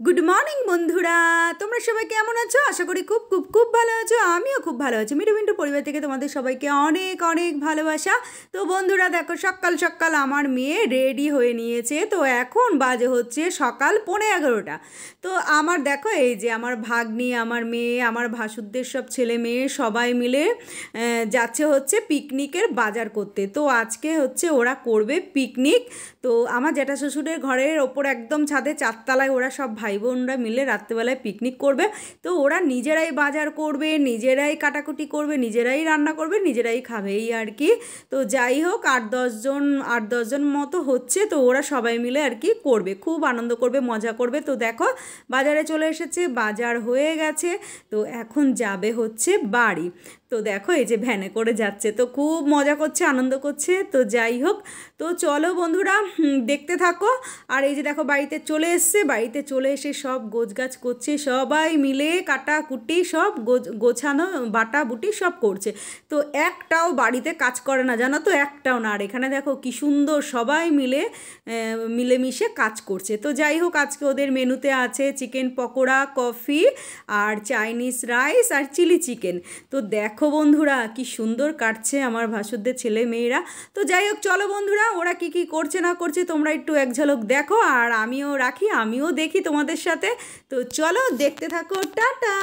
Good morning বন্ধুরা, তোমরা সবাই কেমন আছো? আশা করি খুব খুব খুব ভালো আছো। আমিও খুব ভালো আছি। মিঠু মিন্টু পরিবার থেকে তোমাদের সবাইকে অনেক অনেক ভালোবাসা। তো বন্ধুরা দেখো, সকাল সকাল আমার মেয়ে রেডি হয়ে নিয়েছে। তো এখন বাজে হচ্ছে সকাল 11:15। তো আমার দেখো, এই যে আমার ভাগ্নি, আমার মেয়ে, আমার ভাসুরদের সব ছেলে মেয়ে সবাই মিলে যাচ্ছে হচ্ছে পিকনিকের বাজার করতে। তো আজকে হচ্ছে ওরা করবে পিকনিক। তো আমার জ্যাঠা শ্বশুরের ঘরের ওপর একদম ছাদে 4তলায় ওরা সব ভাই বোনরা মিলে রাত্রেবেলায় পিকনিক করবে। তো ওরা নিজেরাই বাজার করবে, নিজেরাই কাটাকুটি করবে, নিজেরাই রান্না করবে, নিজেরাই খাবে, এই আর কি। তো যাই হোক, 8-10জন মতো হচ্ছে। তো ওরা সবাই মিলে আর কি করবে, খুব আনন্দ করবে, মজা করবে। তো দেখো, বাজারে চলে এসেছে, বাজার হয়ে গেছে। তো এখন যাবে হচ্ছে বাড়ি। তো দেখো, এই যে ভ্যানে করে যাচ্ছে, তো খুব মজা করছে, আনন্দ করছে। তো যাই হোক, তো চলো বন্ধুরা, দেখতে থাকো। আর এই যে দেখো, বাড়িতে চলে এসছে, বাড়িতে চলে এসে সব গোছগাছ করছে, সবাই মিলে কাটাকুটি সব গোছানো বাটা বুটি সব করছে। তো একটাও বাড়িতে কাজ করে না, জানো তো, একটাও না। আর এখানে দেখো কি সুন্দর সবাই মিলে মিলেমিশে কাজ করছে। তো যাই হোক, আজকে ওদের মেনুতে আছে চিকেন পকোড়া, কফি, আর চাইনিজ রাইস, আর চিলি চিকেন। তো দেখো বন্ধুরা, কি সুন্দর কাটছে আমার ভাসুরদের ছেলে মেয়েরা। তো যাই হোক, চলো বন্ধুরা, ওরা কি কি করছে না করছে তোমরা একটু এক ঝলক দেখো, আর আমিও দেখি তোমাদের সাথে। তো চলো, দেখতে থাকো। টাটা।